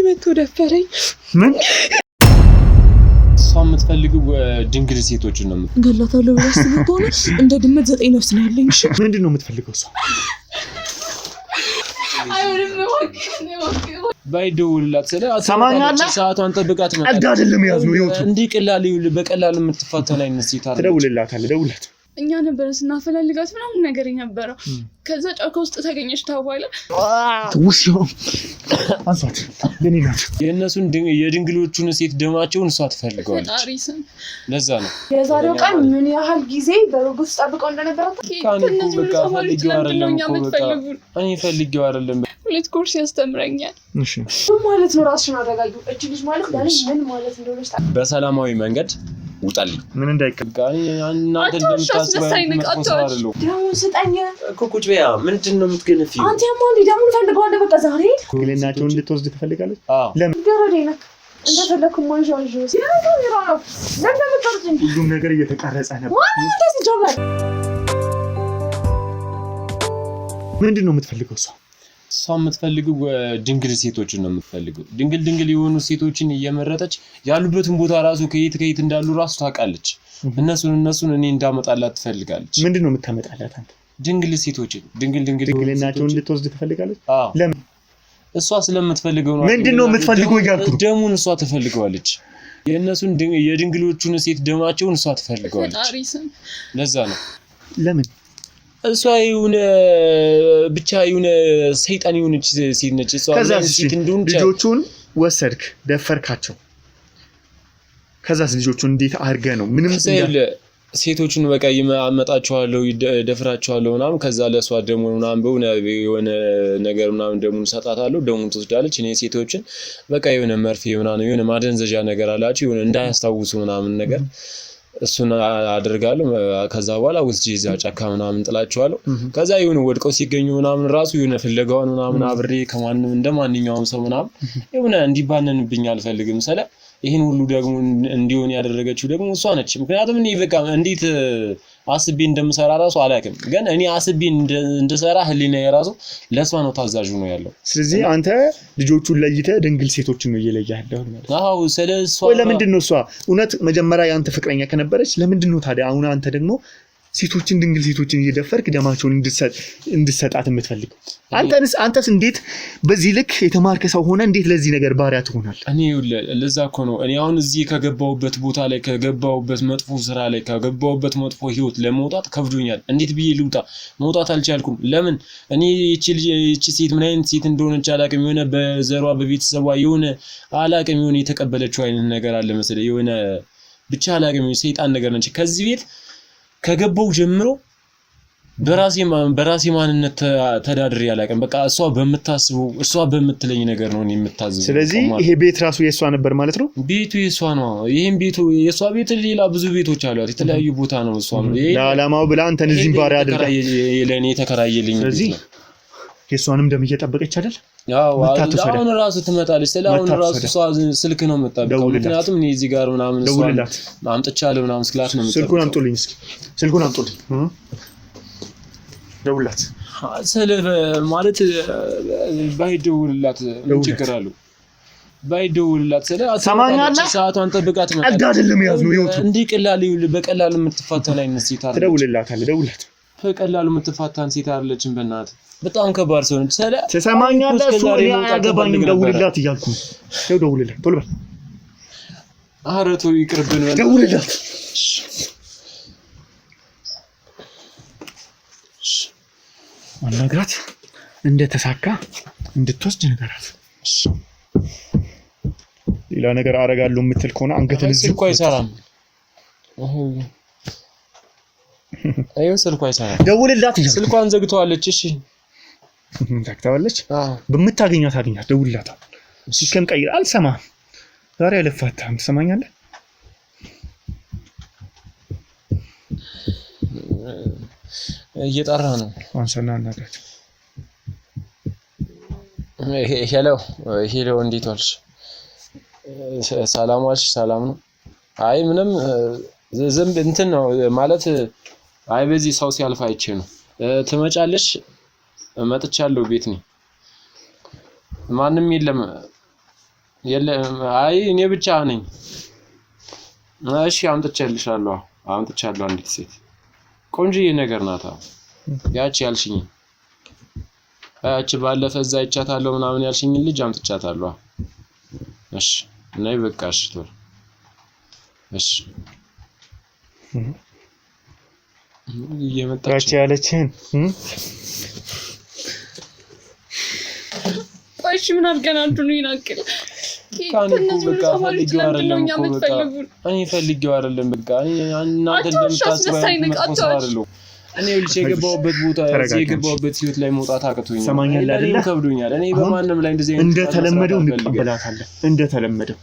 መጥቶ ደፈረኝ። ምን እሷ የምትፈልገው ድንግል ሴቶችን ነው ገላታለሁ ብለሽ ስትሆነ እንደ ድመት 9 ነፍስ ነው ያለኝ። እሺ ምንድነው የምትፈልገው እሷ? አይወርም ነው ባይደውልላት ስለ ሰዓቷን ጠብቃት ነው አጋ አይደለም ያዝነው ይወጡ እንዴ ቀላል በቀላል የምትፋተና አይነት ሴት አይደል? ትደውልላታለህ ደውላት እኛ ነበር ስናፈላልጋት ምናምን ነገር ነበረው። ከዛ ጫካ ውስጥ ተገኘች ታዋለ ውሽው አንሳት የኔ ናት። የእነሱን የድንግሎቹን ሴት ደማቸውን እሷ ትፈልገዋለች። አሪስን ለዛ ነው የዛሬው ቀን ምን ያህል ጊዜ በሩቅ ውስጥ ጠብቀው እንደነበረ ከነዚህ በቃ ፈልጌው አይደለም እኮ በቃ እኔ ፈልጌው አይደለም። ሁለት ኮርስ ያስተምረኛል። እሺ ማለት ነው ራስሽን አረጋጊ። እቺ ልጅ ማለት ለኔ ምን ማለት እንደሆነች በሰላማዊ መንገድ ውጣልኝ። ምን እንዳይቀበል እናንተ እንደምታስበው አይደለም። ደሙን ስጠኝ እኮ ቁጭ በያ። ምንድነው የምትገነፊው? አንተ ያማን ደሙን ፈልገዋለህ። በቃ ዛሬ ግለናቸውን እንድትወስድ ትፈልጋለች። ለምን ደረደኝ ነክ እንደፈለኩ ማንሻንጆ ሲራራው ይራራው ለምን ሁሉም ነገር እየተቀረጸ ነበር። ማለት ጀመር። ምንድነው የምትፈልገው እሷ? እሷ የምትፈልገው ድንግል ሴቶችን ነው የምትፈልገው። ድንግል የሆኑ ሴቶችን እየመረጠች ያሉበትን ቦታ ራሱ ከየት እንዳሉ ራሱ ታውቃለች። እነሱን እኔ እንዳመጣላት ትፈልጋለች። ምንድነው የምታመጣላት አንተ? ድንግል ሴቶችን ድንግልናቸውን እንድትወስድ ትፈልጋለች። ለምን? እሷ ስለምትፈልገው ነው። ምንድነው የምትፈልገው? ይጋርኩ ደሙን እሷ ትፈልገዋለች። የእነሱን የድንግሎቹን ሴት ደማቸውን እሷ ትፈልገዋለች። ለዛ ነው። ለምን? እሷ ብቻ የሆነ ሰይጣን የሆነች ሴት ነች። እሷ ሴት እንደሆነ ልጆቹን ወሰድክ ደፈርካቸው። ከዛስ ልጆቹን እንዴት አድርገህ ነው? ምንም ሴቶቹን በቃ ይመጣቸዋለሁ ደፍራቸዋለሁ ምናምን። ከዛ ለሷ ደሙ ምናምን የሆነ ነገር ምናምን ደሙን ሰጣታለሁ። ደሙን ትወስዳለች። እኔ ሴቶችን በቃ የሆነ መርፌ ምናምን የሆነ ማደንዘዣ ነገር አላችሁ የሆነ እንዳያስታውሱ ምናምን ነገር እሱን አደርጋለሁ። ከዛ በኋላ ውስጥ ይዛ ጫካ ምናምን ጥላቸዋለሁ። ከዛ የሆነ ወድቀው ሲገኙ ምናምን ራሱ የሆነ ፍለጋውን ምናምን አብሬ ከማንም እንደማንኛውም ሰው ምናምን የሆነ እንዲባነንብኝ አልፈልግም። ይሄን ሁሉ ደግሞ እንዲሆን ያደረገችው ደግሞ እሷ ነች። ምክንያቱም እኔ በቃ እንዴት አስቤ እንደምሰራ ራሱ አላውቅም። ግን እኔ አስቤ እንደሰራ ህሊና የራሱ ለሷ ነው ታዛዡ ነው ያለው። ስለዚህ አንተ ልጆቹን ለይተህ ድንግል ሴቶችን ነው እየለየህ ያለው ማለት ነው። አዎ ስለሷ ለምንድን ነው እሷ እውነት መጀመሪያ ያንተ ፍቅረኛ ከነበረች ለምንድን ነው ታዲያ አሁን አንተ ደግሞ ሴቶችን ድንግል ሴቶችን እየደፈርክ ደማቸውን እንድትሰጣት የምትፈልገው? አንተስ እንዴት በዚህ ልክ የተማርከ ሰው ሆነ እንዴት ለዚህ ነገር ባሪያ ትሆናለህ? እኔ ለዛ እኮ ነው እኔ አሁን እዚህ ከገባሁበት ቦታ ላይ ከገባሁበት መጥፎ ስራ ላይ ከገባሁበት መጥፎ ህይወት ለመውጣት ከብዶኛል። እንዴት ብዬ ልውጣ? መውጣት አልቻልኩም። ለምን? እኔ እቺ ሴት ምን አይነት ሴት እንደሆነች አላውቅም። የሆነ በዘሯ በቤተሰቧ የሆነ አላውቅም የሆነ የተቀበለችው አይነት ነገር አለ መሰለኝ። የሆነ ብቻ አላውቅም ሰይጣን ነገር ነች። ከዚህ ቤት ከገባው ጀምሮ በራሴ ማንነት ተዳድሬ ያላቀም በቃ እሷ በመታስበው እሷ በመትለኝ ነገር ነው የምታዝበው። ስለዚህ ይሄ ቤት ራሱ የሷ ነበር ማለት ነው። ቤቱ የሷ ነው። ይሄን ቤቱ የሷ ቤት ሌላ ብዙ ቤቶች አሏት። የተለያዩ ቦታ ነው እሷ ነው ለዓላማው ብላ አንተን እዚህም ባሪያ አድርጋ ለኔ ተከራየልኝ። ስለዚህ የሷንም ደም እየጠበቀች አይደል? ያው አሁን ራሱ ትመጣለች። አሁን ራሱ እሷ ስልክ ነው የምትጠብቀው። ምክንያቱም እኔ እዚህ ጋር ምናምን እሷ አምጥቻለሁ ምናምን ስላት ነው የምትጠብቀው። ስልኩን አምጡልኝ እስኪ ስልኩን አምጡልኝ። ደውላት ማለት ባይደውልላት ችግር አለው። ባይደውልላት ሰዓቷን ጠብቃት ነው አጋ አይደለም ያዝነው ይወጡ እንዴ በቀላል የምትፋተና አይነት ሴት አይደል? ትደውልላታለህ ደውላት። በቀላሉ የምትፋታን ሴት አይደለችም። በእናትህ በጣም ከባድ ሰው ነች። ትሰማኛለህ? እሱ እኔ አያገባኝም ደውልላት እያልኩ ነው። ደውልላት ቶሎ በል። ኧረ ተው ይቅርብን። ደውልላት አናግራት። እንደተሳካ እንድትወስድ ነገራት። ሌላ ነገር አደርጋለሁ የምትል ከሆነ አንገትን እዚህ እኮ አይሰራም። አይው ስልኳ አይሰራም። ደውልላት። ስልኳን ዘግተዋለች። እሺ ታክታለች። በምታገኛት አገኛት። ደውልላት። ሲከም ቀይር። አልሰማም። ዛሬ አልፋታም። ትሰማኛለህ? እየጠራ ነው። አንሰና እናገራት። ሄሎ እንዴት ዋልሽ? ሰላም ዋልሽ? ሰላም ነው። አይ ምንም ዝም እንትን ነው ማለት አይ በዚህ ሰው ሲያልፍ አይቼ ነው። ትመጫለሽ? መጥቻለሁ። ቤት ነኝ። ማንም የለም። የለም አይ እኔ ብቻ ነኝ። እሺ አምጥቼልሻለሁ አንዲት ሴት ቆንጆዬ ነገር ናት። ያቺ ያልሽኝ ያቺ ባለፈ እዛ አይቻታለሁ ምናምን ያልሽኝ ልጅ አምጥቻታለሁ። እሺ ነይ በቃ እሺ ቶሎ እሺ ያቺ ያለችን ቆይሽ ምን አድርገን አንዱን ይናቅል እኔ ፈልጌው አይደለም በቃ እናንተ እንደምታስበው አይደለም። እኔ ልጅ የገባሁበት ቦታ የገባሁበት ህይወት ላይ መውጣት አቅቶኛል። ሰማኛል አይደል? ከብዶኛል። እኔ በማንም ላይ እንደዚህ እንደተለመደው እንቀበላታለን እንደተለመደው።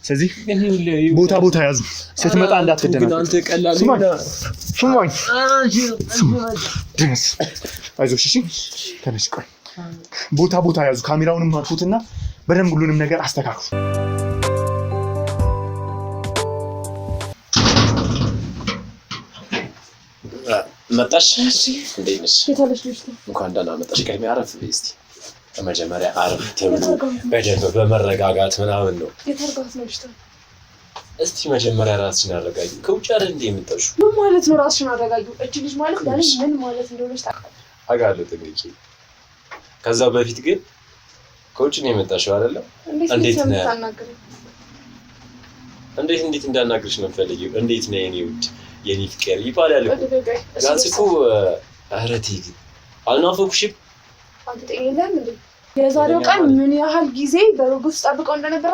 ስለዚህ ቦታ ያዙ። ስትመጣ እንዳትደናገጥ። አንተ ቀላል ስማኝ ድረስ አይዞሽ። እሺ ተነሽ። ቆይ ቦታ ያዙ። ካሜራውንም አጥፉትና በደንብ ሁሉንም ነገር አስተካክሉ። መጣሽ? እንዴት ነሽ? እንኳን ደህና መጣሽ። ቀድሜ አረፍ በይ እስቲ። በመጀመሪያ አረፍ ተብሎ በደንብ በመረጋጋት ምናምን ነው። የተርጋት ነው እሺ። እስቲ መጀመሪያ ራስሽን አረጋጊ። ከውጭ አይደል እንዴ የምትጠሹ? ምን ማለት ነው ራስሽን አረጋጊ? እቺ ልጅ ማለት ለኔ ምን ማለት እንደሆነች ታውቃለህ? አውቃለሁ ጥንቅቄ። ከዛ በፊት ግን ከውጭ ነው የመጣሽው አይደለ? እንዴት ነው የምታናግረው? እንዴት እንዳናግርሽ ነው የምፈልጊው? እንዴት ነው የኔ ውድ የኔ ፍቅር ይባላል እኮ ጋንስኩ አረቲ አልናፈኩሽም። አንተ ጤነኛም እንዴ? የዛሬው ቀን ምን ያህል ጊዜ በሩጉስ ጠብቀው እንደነበረ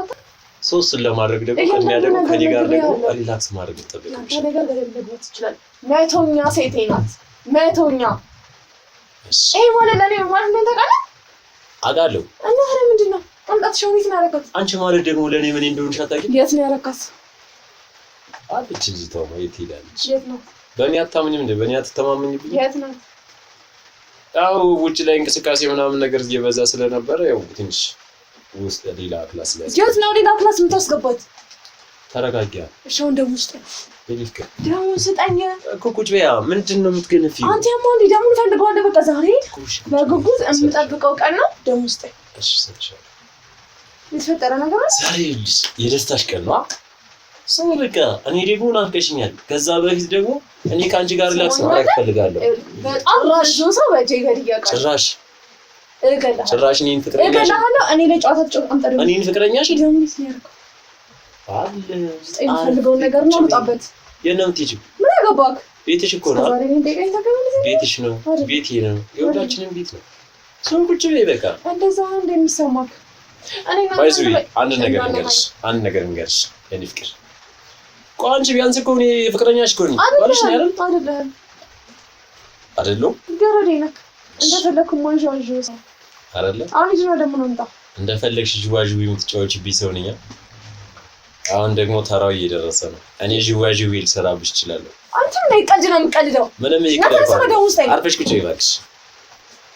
ሶስት ለማድረግ ደግሞ የሚያደርገው ከኔ ጋር ደግሞ ሪላክስ ማድረግ ተጠብቀሽ አንተ ነገር ገለልበት ይችላል። መቶኛ ሴቴ ናት መቶኛ። እሺ ማለት ለኔ ማለት ነው ተቃለ አጋለሁ እና ኧረ ምንድነው አምጣት ሸዊት ነው ያረካት። አንቺ ማለት ደግሞ ለኔ ምን እንደሆነሽ አታውቂም። የት ነው ያረካት? አለች እዚህ ተው የት ሄዳለች? የት ነው? በእኔ አታምኝም እንዴ? በእኔ አትተማመኝብኝ? የት ነው? ያው ውጭ ላይ እንቅስቃሴ ምናምን ነገር እየበዛ ስለነበረ ያው ትንሽ ውስጥ ሌላ ክላስ ላይ የት ነው ሌላ ክላስ የምታስገባት? ተረጋጊያ። እሺ አሁን ደግሞ ስጠኝ። በልፍከ ደግሞ ስጠኝ እኮ ቁጭ በያ። ምንድነው የምትገነፊው? አንተ ያማው እንዴ ደግሞ ፈልገዋለሁ። በቃ ዛሬ በጉጉት የምጠብቀው ቀን ነው። ደግሞ ስጠኝ። እሺ ሰጥሻለሁ። የተፈጠረ ነገር አለ ዛሬ የደስታሽ ቀን ነው። ሰው በቃ እኔ ደግሞ ናፍቀሽኛል። ከዛ በፊት ደግሞ እኔ ካንቺ ጋር ሪላክስ ማድረግ ፈልጋለሁ። በጣም ራሱ ሰው በጄ ገድያቀ ጭራሽ እኔን ፍቅረኛሽ እገላሃለሁ። እኔ ለጨዋታ ተጨምጣም እኔን ፍቅረኛሽ ደግሞ ሲያርኩ ፈልገው ነገር ነው አምጣበት። የነው ትይጂ ምን አገባክ? ቤትሽ እኮ ነው። ቤትሽ ነው። ቤቴ ነው። የሁላችንም ቤት ነው። ሰው ቁጭ በይ በቃ። እንደዛ እንደሚሰማክ እኔ አንድ ነገር እንገርሽ የኔ ፍቅር ቆንጆ ቢያንስ እኮ እኔ ፍቅረኛሽ እኮ ነኝ ባልሽ ነው አይደል? አይደለም ገረዴነክ እንደፈለኩ ማንጃንጆ ሰው አይደለ? አሁን ይዞ ደግሞ ነው እንታ እንደፈለግሽ ጅዋጅዊ የምትጫወቺብኝ ሰው ነኝ። አሁን ደግሞ ተራው እየደረሰ ነው። እኔ ጅዋጅዊ ልሰራብሽ እችላለሁ። አንተ ምን ይቀልድ ነው የምቀልደው? ምንም ይቀልድ። አርፈሽ ቁጭ በይ እባክሽ።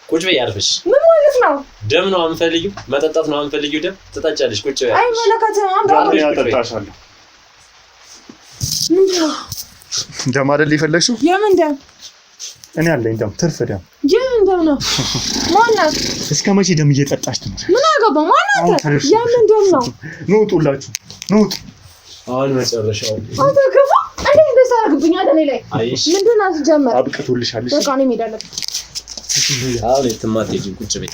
ቁጭ በይ አርፈሽ። ምን ማለት ነው? ደም ነው አንፈልጊው? መጠጣት ነው አንፈልጊው? ደም ትጠጫለሽ። ቁጭ በይ። አይ መለከተው አንተ ያጠጣሻለሁ። ምንድነው? ደም አይደል የፈለግሽው? የምን ደም? እኔ አለኝ ደም፣ ትርፍ ደም። የምን ደም ነው? ማናት? እስከ መቼ ደም እየጠጣሽ ትኖር? ምን አገባ? ማናት? የምን ደም ነው? ንውጡላችሁ፣ ንውጡ። አሁን መጨረሻው አንተ ገባ እንዴ? እንደዛ አርግብኛል እኔ ላይ ምንድን ነው ጀመረ? አብቅቶልሻል። በቃ እኔ ሄድ አለብኝ። አሁን ትማቴጂ ቁጭ በይ።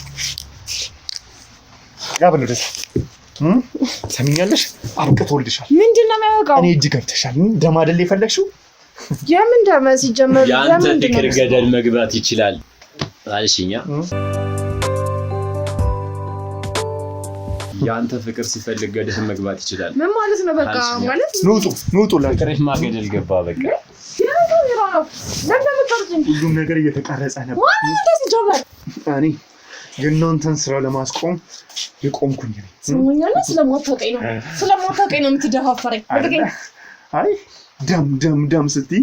ያብሉ ደስ ሰሚኛለሽ? አብቅቶልሻል። ምንድነው የሚያወቃው? እኔ እጅ ገብተሻል። ደም አይደል የፈለግሽው? የምን ደም ሲጀመር? ያንተ ፍቅር ገደል መግባት ይችላል አልሽኛ። ያንተ ፍቅር ሲፈልግ ገደል መግባት ይችላል። ምን ማለት ነው? በቃ ማለት ንውጡ ላይ ፍቅርሽ ማገደል ገባ። በቃ ሁሉም ነገር እየተቀረጸ ነበር። እኔ የእናንተን ስራ ለማስቆም የቆምኩኝ ነኝ። ስሙኛለህ? ስለማታውቀኝ ነው የምትደፋፈረኝ። አይ ደም ስትይ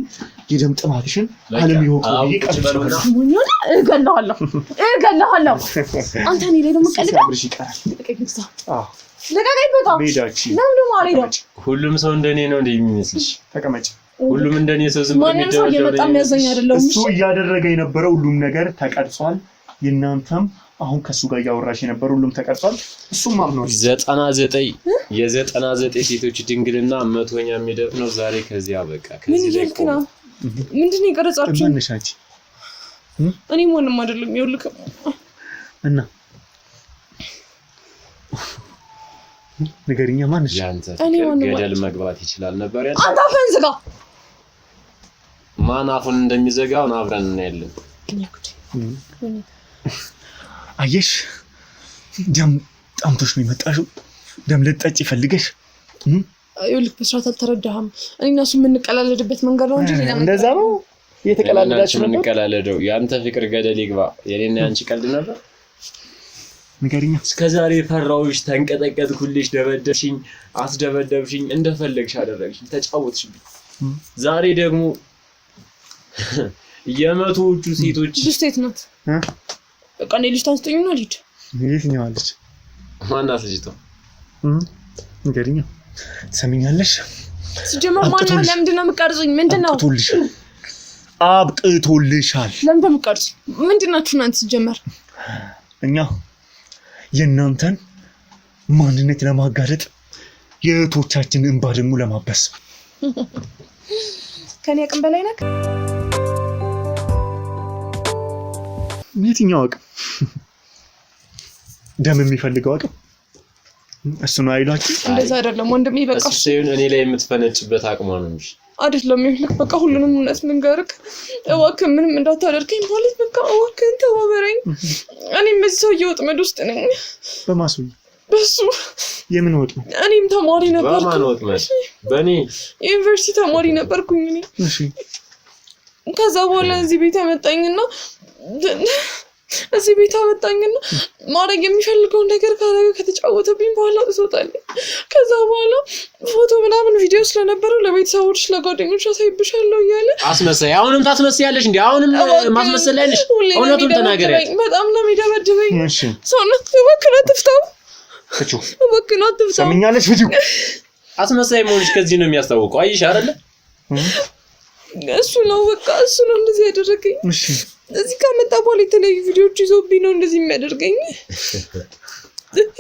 የደም ጥማትሽን ዓለም ይወቀው ይቀርጽልኝ። ስሙኛለህ? እገለሃለሁ። አንተ እኔ ላይ ደግሞ ቀልቀልሽ ይቀራል። ለቀቀኝ። በቃ ለምን ደግሞ አልሄድም? ሁሉም ሰው እንደኔ ነው እንደሚመስልሽ? ተቀመጭ። ሁሉም እንደኔ ሰው ዝም ብሎ እየመጣ የሚያዘኝ አይደለም። እሱ እያደረገ የነበረው ሁሉም ነገር ተቀርጿል። የእናንተም አሁን ከሱ ጋር ያወራሽ የነበረው ሁሉም ተቀርጿል። እሱም አምኗል። 99 ሴቶች ድንግልና 100ኛ የሚደፍ ነው ዛሬ። ከዚህ አበቃ። ምን ይልክ ነው? ምንድን ነው የቀረጻችሁ? ማንሻች እኔ ምንም አይደለም። ይኸውልህ እና ነገርኛ ማንሽ ያንተ ገደል መግባት ይችላል ነበር ያንተ። አንተ አፍህን ዝጋ። ማን አፉን እንደሚዘጋው ነው አብረን እናያለን። አየሽ ደም ጣምቶሽ ነው የመጣሽው። ደም ልትጠጪ ፈልገሽ ይኸውልህ በስርዓት አልተረዳህም። እኔ እና እሱ የምንቀላለድበት መንገድ ነው እንጂ ሌላ እንደዛ ነው እየተቀላለዳችሁ ነበር። የምንቀላለደው ያንተ ፍቅር ገደል ይግባ። የኔና ያንቺ ቀልድ ነበር። ንገሪኛ። እስከዛሬ ፈራሁሽ፣ ተንቀጠቀጥኩልሽ፣ ደበደብሽኝ፣ አስደበደብሽኝ፣ እንደፈለግሽ አደረግሽኝ፣ ተጫወትሽብኝ። ዛሬ ደግሞ የመቶዎቹ ሴቶች ስቴት ናት። በቃ እኔ ልጅ ታስጠኙና ልጅ የትኛዋ ልጅ? ማናት ልጅቷ? ንገሪኛ። ሰሚኛለሽ? ሲጀመር ማን ነው? ለምንድን ነው የምትቀርጹኝ? ምንድን ነው? አብቅቶልሻል። ለምን እንደምትቀርጹኝ? ምንድን ናችሁ እናንተ? ሲጀመር እኛ የእናንተን ማንነት ለማጋለጥ የእህቶቻችን እንባ ደግሞ ለማበስ ከኔ አቅም በላይ ነህ። የትኛው አቅም? ደም የሚፈልገው አቅም እሱ ነው አይሏችሁ? እንደዛ አይደለም ወንድሜ። በቃ እሱ እኔ ላይ የምትፈነጭበት አቅሟ ነው እንጂ አይደለም። ይኸውልህ በቃ ሁሉንም እውነት ልንገርህ፣ እባክህ ምንም እንዳታደርገኝ ማለት በቃ እባክህን ተባበረኝ። እኔም በዚህ ሰውዬ ወጥመድ ውስጥ ነኝ። በማስው በሱ የምን ወጥመድ? እኔም ተማሪ ነበርኩ። በማን ወጥመድ? በእኔ ዩኒቨርሲቲ ተማሪ ነበርኩኝ እኔ። እሺ ከዛ በኋላ እዚህ ቤት አመጣኝና ማድረግ የሚፈልገውን ነገር ካደረገ ከተጫወተብኝ በኋላ ተሰጣለኝ። ከዛ በኋላ ፎቶ ምናምን ቪዲዮ ስለነበረው ለቤተሰቦች ለጓደኞች አሳይብሻለሁ እያለ አስመሳይ። አሁንም ታስመስያለሽ እንዴ? አሁንም ማስመሰል ላይ ነሽ። እውነቱን ተናገሪያት። በጣም ነው የሚደበድበኝ። እሺ ሰውነት እባክህ አትፍታው፣ እባክህ አትፍታው። ሰምኛለሽ? ፍጂው አስመሳይ መሆንሽ ከዚህ ነው የሚያስታውቀው። አይሽ አይደለ? እሱ ነው በቃ እሱ ነው እንደዚህ ያደረገኝ። እሺ እዚህ ከመጣ በኋላ የተለያዩ ቪዲዮዎች ይዞብኝ ነው እንደዚህ የሚያደርገኝ።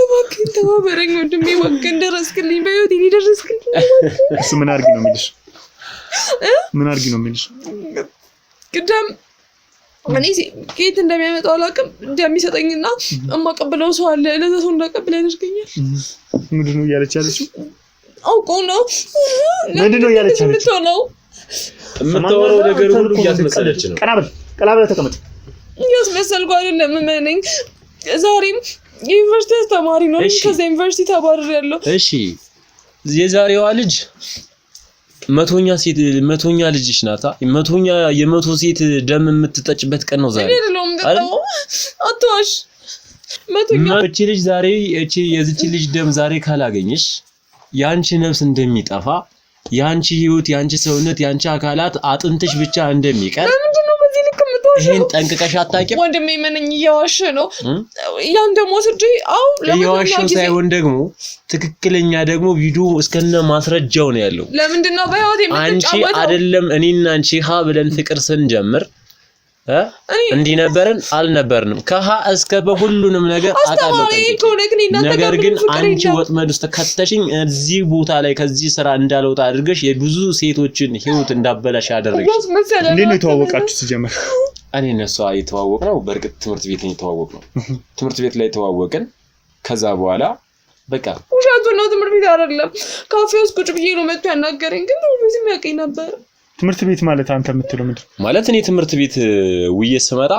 እባክህ ተባበረኝ ወንድሜ፣ እባክህ ደረስክልኝ፣ በህይወቴ ደረስክልኝ። እሱ ምን አድርጊ ነው የሚልሽ? ምን አድርጊ ነው የሚልሽ? ደም እኔ ከየት እንደሚያመጣው አላውቅም። ደም ይሰጠኝና እማቀብለው ሰው አለ፣ ለዛ ሰው እንዳቀብል ያደርገኛል። ምንድን ነው እያለች ያለችው? አውቆ ነው። ምንድን ነው እያለች ያለችው? የምታወራው ነገር ሁሉ እያስመሰለች ነው። ቀና ብለህ ተቀመጥ። እያስመሰልኩ አይደለም እመነኝ። ዛሬም ዩኒቨርሲቲ ተማሪ ነው። ከዛ ዩኒቨርሲቲ ተባርሬያለሁ። እሺ የዛሬዋ ልጅ መቶኛ ልጅሽ ናታ። የመቶ ሴት ደም የምትጠጭበት ቀን ነው ዛሬ አይደለም። አትዋሽ። እቺ ልጅ ዛሬ የዚች ልጅ ደም ዛሬ ካላገኘሽ ያንቺ ነፍስ እንደሚጠፋ፣ ያንቺ ህይወት፣ ያንቺ ሰውነት፣ ያንቺ አካላት አጥንትሽ ብቻ እንደሚቀር ይሄን ጠንቅቀሽ አታውቂም? ወንድሜ ምንኝ እየዋሸ ነው። ያን ደግሞ ስርጂ እየዋሸው ሳይሆን ደግሞ ትክክለኛ ደግሞ ቪዲዮ እስከነ ማስረጃው ነው ያለው። ለምንድን ነው በህይወት የምትጫወተው? አንቺ አይደለም እኔና አንቺ ሀ ብለን ፍቅር ስንጀምር እንዲህ ነበርን አልነበርንም? ከሀ እስከ በሁሉንም ነገር አውቃለሁ። ነገር ግን አንቺ ወጥመድ ውስጥ ከተሽኝ እዚህ ቦታ ላይ ከዚህ ስራ እንዳልወጣ አድርገሽ የብዙ ሴቶችን ህይወት እንዳበላሽ ያደረግሽ። እንዴት ነው የተዋወቃችሁ ሲጀመር? እኔ እነሱ የተዋወቅነው በእርግጥ ትምህርት ቤት ነው የተዋወቅነው። ትምህርት ቤት ላይ ተዋወቅን። ከዛ በኋላ በቃ ውሸቱን ነው። ትምህርት ቤት አይደለም ካፌ ውስጥ ቁጭ ብዬ ነው መጥቶ ያናገረኝ። ግን ብዙ የሚያውቀኝ ነበር። ትምህርት ቤት ማለት አንተ የምትለው ምንድን ማለት? እኔ ትምህርት ቤት ውዬ ስመጣ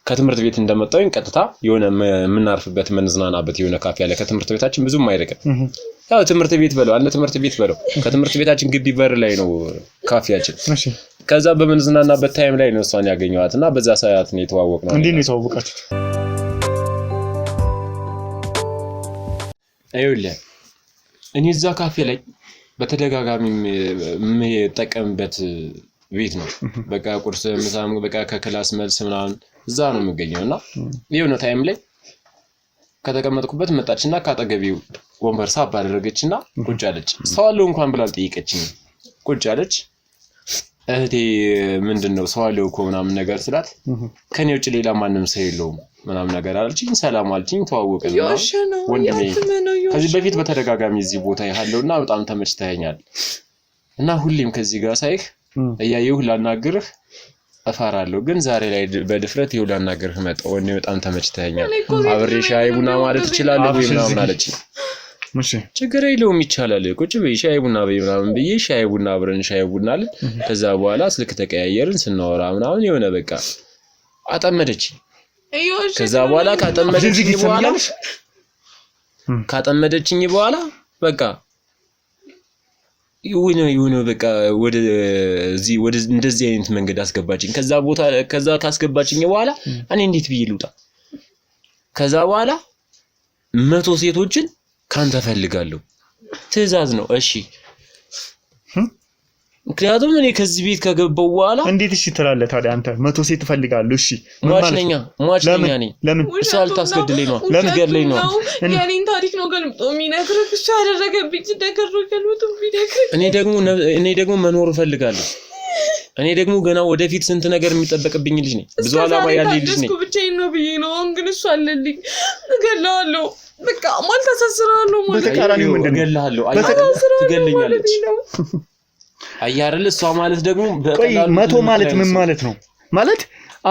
ከትምህርት ቤት እንደመጣሁኝ ቀጥታ የሆነ የምናርፍበት የምንዝናናበት የሆነ ካፌ አለ ከትምህርት ቤታችን ብዙም አይርቅም። ያው ትምህርት ቤት በለው አንተ ትምህርት ቤት በለው ከትምህርት ቤታችን ግቢ በር ላይ ነው ካፌያችን። እሺ ከዛ በምንዝናናበት ታይም ላይ ነው እሷን ያገኘኋትና በዛ ሰዓት ነው የተዋወቅነው። እንዴት ነው የተዋወቃችሁት? አይውልህ እኔ እዛ ካፌ ላይ በተደጋጋሚ የምጠቀምበት ቤት ነው። በቃ ቁርስ ምሳም በቃ ከክላስ መልስ ምናምን እዛ ነው የምገኘውና የሆነ ታይም ላይ ከተቀመጥኩበት መጣችና ካጠገቢው ወንበር ሳብ አደረገችና ቁጭ አለች። ሰው አለው እንኳን ብላ አልጠየቀችኝ። ቁጭ አለች። እህቴ ምንድነው ሰው አለው እኮ ምናምን ነገር ስላት ከኔ ውጭ ሌላ ማንም ሰው የለውም ምናምን ነገር አለችኝ ሰላም አለችኝ ተዋወቅን ወንድሜ ከዚህ በፊት በተደጋጋሚ እዚህ ቦታ ያለውና በጣም ተመችተኛል እና ሁሌም ከዚህ ጋር ሳይህ እያየሁ ላናግርህ አፋራለሁ ግን ዛሬ ላይ በድፍረት ይኸው ላናግርህ መጣሁ ወንድሜ በጣም ተመችተኛል አብሬ ሻይ ቡና ማለት እችላለሁ ወይ ምናምን አለችኝ እሺ ችግር የለውም ይቻላል ቁጭ በይ ሻይ ቡና በይ ምናምን ብዬ ሻይ ቡና አብረን ሻይ ቡና አለን ከዛ በኋላ ስልክ ተቀያየርን ስናወራ ምናምን የሆነ በቃ አጠመደች ከዛ በኋላ ካጠመደችኝ በኋላ በቃ ይሁን በቃ ወደዚህ እንደዚህ አይነት መንገድ አስገባችኝ ከዛ ካስገባችኝ በኋላ እኔ እንዴት ብዬ ልውጣ ከዛ በኋላ 100 ሴቶችን ካንተ ፈልጋለሁ ትዕዛዝ ነው እሺ ምክንያቱም እኔ ከዚህ ቤት ከገባው በኋላ እንዴት እሺ ትላለህ ታዲያ አንተ 100 ሴት ፈልጋለሁ እሺ ማችነኛ ነኝ ለምን እሳል ታስገድለኝ ነው ትገድለኝ ነው የኔን ታሪክ ነው ገልብጦ የሚነግርህ እሱ ያደረገብኝ ነገር ነው ገልብጦ የሚነግርህ እኔ ደግሞ መኖር እፈልጋለሁ እኔ ደግሞ ገና ወደፊት ስንት ነገር የሚጠበቅብኝ ልጅ ነኝ ብዙ አላማ ያለኝ ልጅ ነኝ ብቻዬን ነው ብዬ ነው አሁን ግን እሱ አለልኝ እገላለሁ በቃ ማለት አሳስራለሁ ማለት በተቃራኒው እገላለሁ ትገለኛለች አያርል እሷ ማለት ደግሞ በቀላሉ 100 ማለት ምን ማለት ነው ማለት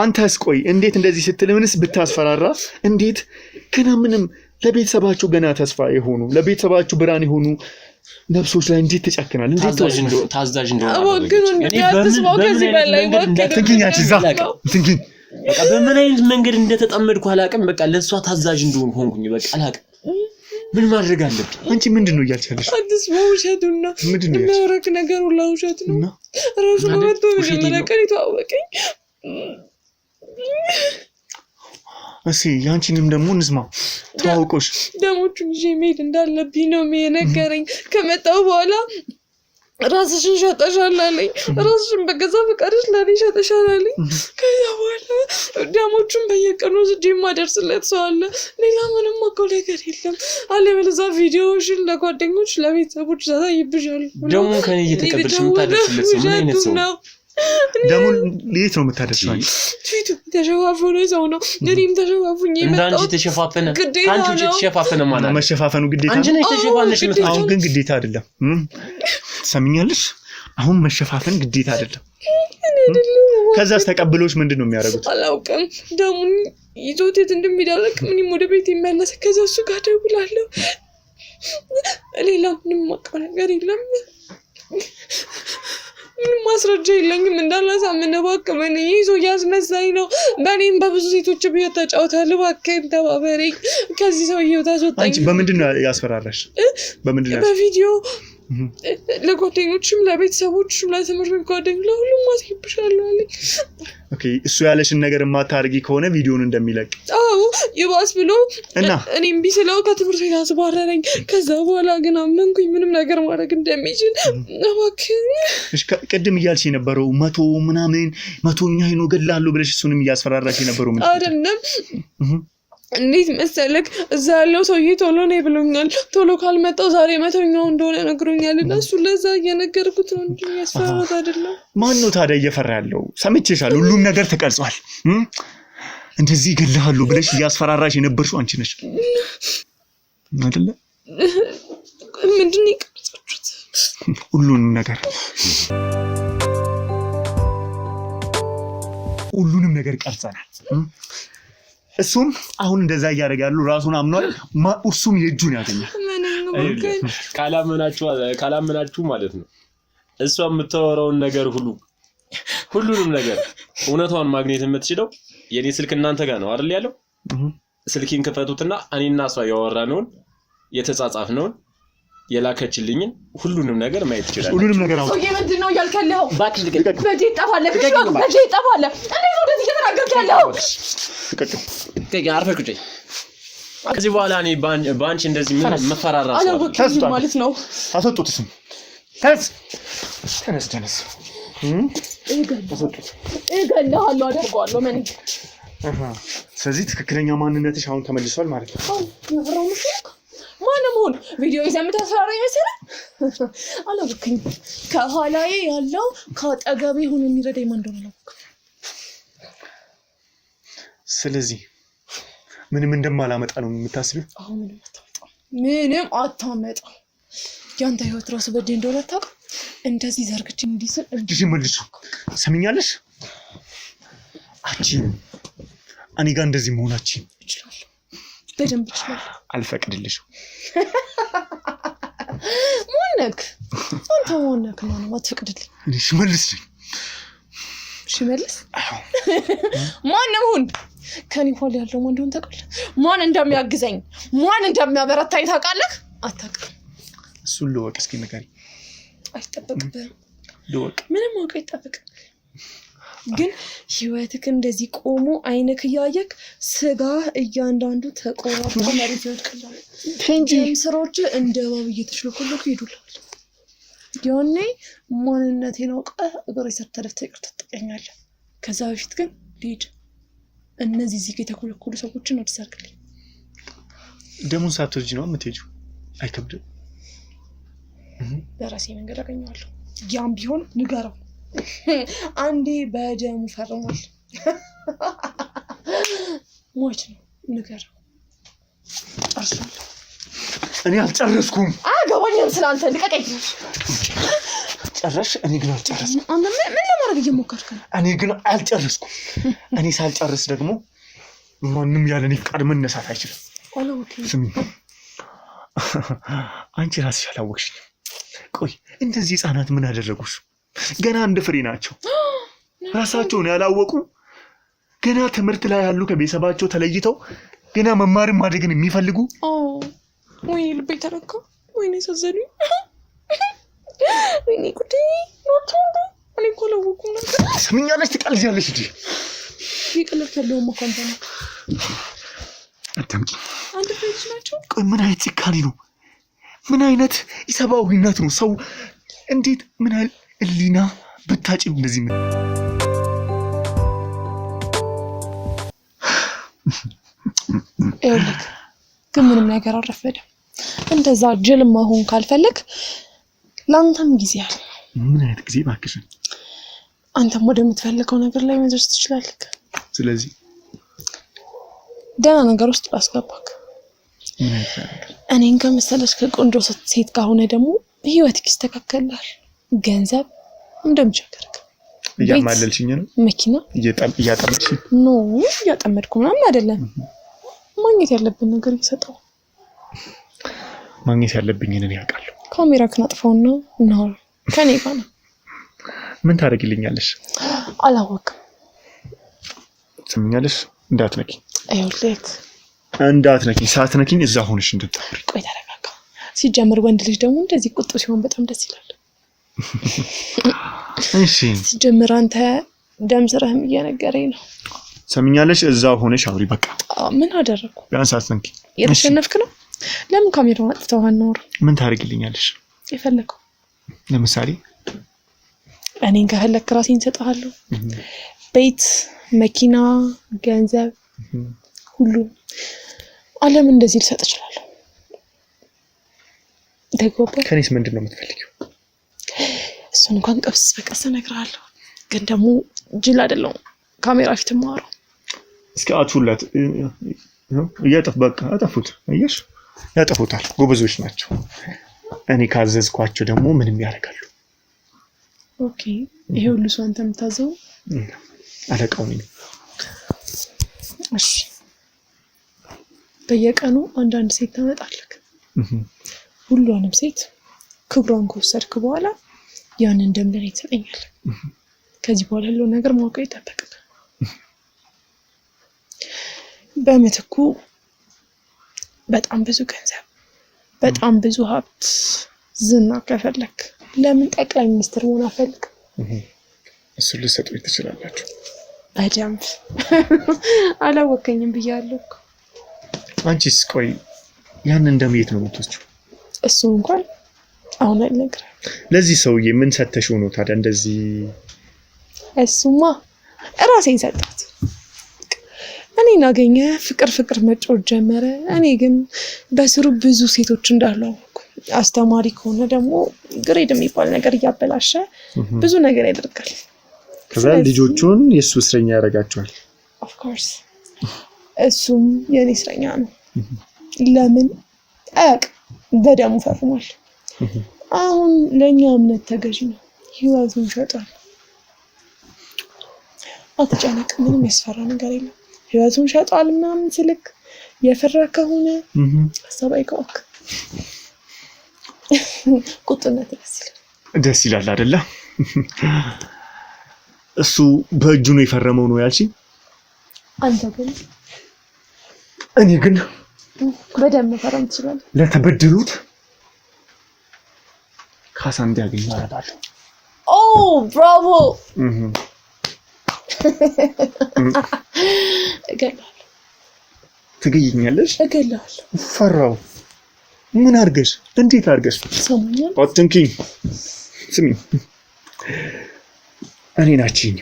አንተስ ቆይ እንዴት እንደዚህ ስትል ምንስ ብታስፈራራ እንዴት ገና ምንም ለቤተሰባቸው ገና ተስፋ የሆኑ ለቤተሰባቸው ብርሃን የሆኑ ነፍሶች ላይ እንዴት ተጨክናል እንዴት ታዛዥ እንደሆነ እኔ በምን ከዚህ በላይ ትንኪኛች እዛ ትንኪኝ በቃ በምን አይነት መንገድ እንደተጠመድኩ አላውቅም በቃ ለሷ ታዛዥ እንደሆነ ሆንኩኝ በቃ አላውቅም ምን ማድረግ አለብኝ አንቺ ምንድነው እያልቻለሽ አዲስ ውሸቱና የሚያወራክ ነገር ሁሉ ውሸት ነው ራሱ ነው መጥቶ ተዋወቀኝ እሺ ያንቺንም ደግሞ እንስማ ተዋውቆሽ ደሞቹን ይዤ መሄድ እንዳለብኝ ነው የነገረኝ ከመጣው በኋላ ራስሽን ሸጠሻል አለኝ ራስሽን በገዛ ፈቃድሽ ለኔ ሸጠሻል አለኝ ከዛ በኋላ ደሞቹን በየቀኑ ወስጄ ማደርስለት ሰው አለ ሌላ ምንም አውቀው ነገር የለም አለበለዚያ ቪዲዮሽን ለጓደኞች ለቤተሰቦች ታሳይብሻለሁ ደግሞ ከኔ እየተቀበልሽ የምታደርስለት ሰው ምን አይነት ሰው ነው ደግሞ ለየት ነው የምታደርሰው ፊቱ ተሸፋፈነ ሰው ነው እኔም ተሸፋፉኝ እንዳንቺ ተሸፋፈነ አንቺ ተሸፋፈነ ማለት መሸፋፈኑ ግዴታ አንቺ ነሽ ተሸፋፈነሽ አሁን ግን ግዴታ አይደለም ሰምኛለሽ አሁን መሸፋፈን ግዴታ አይደለም ከዛስ ተቀብሎሽ ምንድነው የሚያደርጉት አላውቅም ደግሞ ይዞት እንደሚዳለቅ ምንም ወደ ቤት የሚያነሳ ከዛ እሱ ጋር ደውላለሁ ሌላ ምንም አውቀው ነገር የለም ምንም ማስረጃ የለኝም እንዳላሳምነው ባከመን ይዞ ያስነሳኝ ነው በእኔም በብዙ ሴቶች ቢሆን ተጫውታለሁ ባከን ተባበረኝ ከዚህ ሰው ህይወት አስወጣኝ አንቺ በምንድነው ያስፈራራሽ በምንድነው በቪዲዮ ለጓደኞችም ለቤተሰቦችም ለትምህርት ቤት ጓደኞች ለሁሉም ማስይብሻለሁ አለኝ ኦኬ እሱ ያለሽን ነገር ማታርጊ ከሆነ ቪዲዮን እንደሚለቅ አዎ ይባስ ብሎ እና እኔም ቢስለው ከትምህርት ቤት አስባረረኝ ከዛ በኋላ ግን አመንኩኝ ምንም ነገር ማድረግ እንደሚችል እባክህ እሺ ቅድም እያልሽ የነበረው 100 ምናምን 100ኛ ሄኖ ገላለሁ ብለሽ እሱንም እያስፈራራሽ የነበረው ምን አይደለም እንዴት መሰለክ እዛ ያለው ሰውዬ ቶሎ ነው ብሎኛል ቶሎ ካልመጣው ዛሬ 100ኛው እንደሆነ ነግሮኛልና እሱ ለዛ እየነገርኩት ነው እንጂ ያስፈራራት አይደለም ማን ነው ታዲያ እየፈራ ያለው ሰምቼሻለሁ ሁሉም ነገር ተቀርጿል እንደዚህ ገላለሁ ብለሽ እያስፈራራሽ የነበርሽው አንቺ ነሽ አይደለ ምንድነው ይቀርጻችሁት ሁሉንም ነገር ቀርጸናል እሱም አሁን እንደዛ ያያደርጋሉ ራሱን አምኗል እሱም የእጁን ያገኛል ካላመናችሁ ማለት ነው እሷ የምታወራውን ነገር ሁሉንም ነገር እውነታውን ማግኘት የምትችለው የኔ ስልክ እናንተ ጋር ነው አይደል ያለው ስልኪን ከፈቱትና እኔና እሷ ያወራነውን የተጻጻፍነውን የላከችልኝን ሁሉንም ነገር ማየት ይችላል ሁሉንም ነገር አውጥ ኦኬ ምንድነው ያልከለው ባክሽ ልቀቅ በጂ ይጣፋለ በጂ ይጣፋለ እንዴት ነው እንደዚህ እየተናገርክ ያለው ልቀቅ አርፈሽ ቁጭ ከዚህ በኋላ እኔ ባንቺ እንደዚህ ምን መፈራራስ ማለት ነው አስወጡትስም ተነስ እገላለሁ አደርገዋለሁ ምን ስለዚህ ትክክለኛ ማንነትሽ አሁን ተመልሷል ማለት ነው ማንነው ቪዲዮ ይዘምታ ሰራራይ መሰለ አላውቅም ከኋላዬ ያለው ከአጠገቤ ሆኖ የሚረዳኝ ማን እንደሆነ አላውቅም ስለዚህ ምንም እንደማላመጣ ነው የምታስቢው? አሁን ምንም አታመጣም። ያንተ ህይወት ራሱ በዴ እንደሆነ ታውቅ። እንደዚህ ዘርግቼ እንዲስል እጅሽ መልሽ። ሰሚኛለሽ? አንቺ እኔ ጋር እንደዚህ መሆናችን ይችላል። በደንብ ይችላል። አልፈቅድልሽም። ማነክ አንተ ማነክ ነው ማትፈቅድልኝ? እኔ ሽመልስ ነኝ። ሽመልስ? ማንም ሁን ከኔ ሆል ያለው ማን እንደሆነ ታውቃለህ? ማን እንደሚያግዘኝ ማን እንደሚያበረታኝ ታውቃለህ? አታውቅም። እሱን ልወቅ እስኪ ንገሪኝ። አይጠበቅብህም። ልወቅ። ምንም ማወቅ አይጠበቅም። ግን ህይወትክ እንደዚህ ቆሞ አይነክ እያየክ ስጋ እያንዳንዱ ተቆራርጦ መሬት ይወድቅልሃል። ደም ስሮች እንደ እባብ እየተሽለኮለኩ ይሄዱልሃል። ያኔ ማንነቴን አውቀህ እግሬ ስር ተደፍተህ ይቅርታ ትጠይቀኛለህ። ከዛ በፊት ግን ልሂድ። እነዚህ እዚህ የተኮለኮሉ ሰዎችን አትሰርክልኝ። ደሙን ሳትወጂ ነው የምትሄጂው? አይከብድም? በራሴ መንገድ አገኘዋለሁ። ያም ቢሆን ንገረው። አንዴ በደሙ ፈርሟል። ሞት ነው። ንገረው። ጨርሻለሁ። እኔ አልጨረስኩም። አገባኝም ስላንተ ልቀቀኝ። ጨረሽ? እኔ ግን አልጨረስኩም። አንተ ምን ለማድረግ እየሞከርክ ነው? እኔ ግን አልጨረስኩም። እኔ ሳልጨርስ ደግሞ ማንም ያለ እኔ ፍቃድ መነሳት አይችልም። ስሚ፣ አንቺ ራስሽ አላወቅሽኝም። ቆይ እንደዚህ ህፃናት ምን አደረጉሽ? ገና እንደ ፍሬ ናቸው። ራሳቸውን ያላወቁ ገና ትምህርት ላይ ያሉ ከቤተሰባቸው ተለይተው ገና መማርን ማደግን የሚፈልጉ። ወይኔ ልቤ ተረካ። ወይኔ ሳዘኑኝ። ወይኔ ጉዴ ኖርቶ እኔ እኮ አላወኩም ነበር። ሰምኛለሽ? ትቀልጃለሽ እንጂ ይቀልፍ ያለው ማካንታ ነው። አትምጪ። አንድ ፍሬዎች ናቸው። ቆይ ምን አይነት ጭካኔ ነው? ምን አይነት ኢሰብአዊነት ነው? ሰው እንዴት ምን አይነት እሊና ብታጭ እንደዚህ ምን ይኸውልህ፣ ግን ምንም ነገር አልረፈደም። እንደዛ ጅል መሆን ካልፈለግ ለአንተም ጊዜ አለ። ምን አይነት ጊዜ እባክሽ? አንተም ወደምትፈልገው ነገር ላይ መድረስ ትችላለህ። ስለዚህ ደህና ነገር ውስጥ ላስገባክ። እኔን ከመሰለሽ ከቆንጆ ሴት ጋር ሆነ ደግሞ ህይወትክ ይስተካከላል። ገንዘብ እንደምቸገርክ እያማለልሽኝ ነው። መኪና እያጠመድሽ ነው። እያጠመድኩ ምናምን አይደለም። ማግኘት ያለብን ነገር እየሰጠው። ማግኘት ያለብኝን እኔ አውቃለሁ። ካሜራክን አጥፋውና ነው ከኔ ጋር ነው። ምን ታደርጊልኛለሽ? አላወቅም። ትሰሚኛለሽ? እንዳትነኪ። ይኸውልህ እንዳትነኪኝ። ሳትነኪኝ እዛ ሆነሽ እንድትጠብሪ። ቆይ ተረጋጋ። ሲጀምር ወንድ ልጅ ደግሞ እንደዚህ ቁጡ ሲሆን በጣም ደስ ይላል። እሺ። ሲጀምር አንተ ደም ስራህም እየነገረኝ ነው። ሰሚኛለሽ? እዛ ሆነሽ አውሪ በቃ። ምን አደረኩ? ቢያንስ አትነኪ። የተሸነፍክ ነው። ለምን ካሜራውን አጥተው አናወራ? ምን ታደርጊልኛለሽ? የፈለከው። ለምሳሌ እኔን ከፈለክ ራሴን እሰጥሃለሁ። ቤት፣ መኪና፣ ገንዘብ፣ ሁሉ ዓለም እንደዚህ ልሰጥ እችላለሁ። ደግሞባ ከኔስ ምንድን ነው የምትፈልጊው? እሱን እንኳን ቀስ በቀስ እነግርሃለሁ። ግን ደግሞ ጅል አይደለሁም ካሜራ ፊት ማወራው። እስኪ አቱላት በቃ አጠፉት። አየሽ? ያጠፉታል። ጎበዞች ናቸው። እኔ ካዘዝኳቸው ደግሞ ምንም ያደርጋሉ። ኦኬ። ይሄ ሁሉ ሰው አንተ የምታዘው? አለቃው ነኝ። እሺ። በየቀኑ አንዳንድ ሴት ታመጣለህ። ሁሉንም ሴት ክብሯን ከወሰድክ በኋላ ያንን ደም ለኔ ትሰጠኛለህ። ከዚህ በኋላ ያለው ነገር ማወቅ ይጠበቃል። በምትኩ በጣም ብዙ ገንዘብ፣ በጣም ብዙ ሀብት፣ ዝና ከፈለክ ለምን ጠቅላይ ሚኒስትር መሆን አፈልግ? እሱ ልሰጡኝ ትችላላችሁ። በደንብ አላወከኝም ብያለሁ። አንቺስ? ቆይ ያን እንደምየት ነው የምትወስጂው? እሱ እንኳን አሁን አልነግርህም። ለዚህ ሰውዬ ምን ሰተሽው ነው ታዲያ እንደዚህ? እሱማ ራሴን ሰጣት። እኔን አገኘ፣ ፍቅር መጮህ ጀመረ። እኔ ግን በስሩ ብዙ ሴቶች እንዳሉ አወኩ። አስተማሪ ከሆነ ደግሞ ግሬድ የሚባል ነገር እያበላሸ ብዙ ነገር ያደርጋል። ከዛ ልጆቹን የሱ እስረኛ ያደርጋቸዋል። ኦፍ ኮርስ እሱም የኔ እስረኛ ነው። ለምን በደሙ ፈርሟል። አሁን ለኛ እምነት ተገዥ ነው። ህይወቱን ሸጧል። አትጨነቅ፣ ምንም ያስፈራ ነገር የለም። ህይወቱን ሸጧል ምናምን ስልክ የፈራ ከሆነ ሀሳብ አይከዋክ። ቁጥነት ደስ ይላል አይደለ? እሱ በእጁ ነው የፈረመው ነው ያልሽኝ? አንተ ግን እኔ ግን በደም መፈረም ትችላለህ። ለተበደሉት ካሳ እንዲያገኙ አደርጋለሁ። ኦ ብራቮ! እገላለሁ። ትገይኛለሽ? እገላለሁ። ፈራው። ምን አድርገሽ? እንዴት አድርገሽ? ሰማኛል። አትንኪኝ። ስሚ፣ እኔ ናችኝ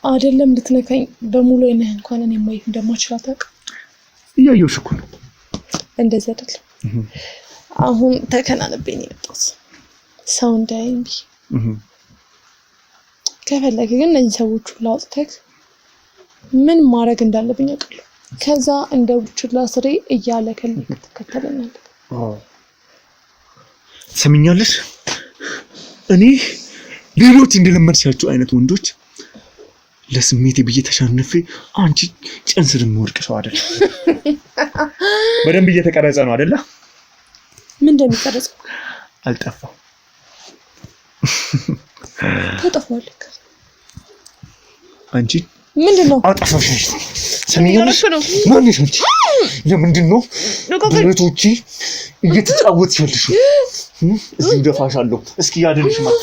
አይደለም ልትነካኝ በሙሉ አይነህ እንኳን እኔ ማየት እንደማችል አታውቅም። እያየሁሽ እኮ ነው። እንደዛ አይደለም። አሁን ተከናንቤ ነው የመጣሁት ሰው እንዳይኝ ብዬ። ከፈለግህ ግን እነዚህ ሰዎች ሁሉ አውጥተህ ምን ማድረግ እንዳለብኝ አውቃለሁ። ከዛ እንደ ቡችላ ስሬ እያለከልክ ትከተለኛለህ። ሰምኛለሽ? እኔ ሌሎች እንደለመድሻቸው አይነት ወንዶች ለስሜቴ ብዬ ተሸንፌ አንቺ ጭንስር የምወርቅ ሰው አይደል? በደንብ እየተቀረጸ ነው አይደለ? ምን እንደሚቀረጽ አልጠፋም። ተጠፋለህ አንቺ ምንድነው? አጠፋሽ። ሰምኛለሽ? ማንሽ አንቺ? ለምንድን ነው ብረቶቼ እየተጫወትሽ ያለሽው? እዚህ ደፋሻለሁ። እስኪ ያደንሽ መጥቶ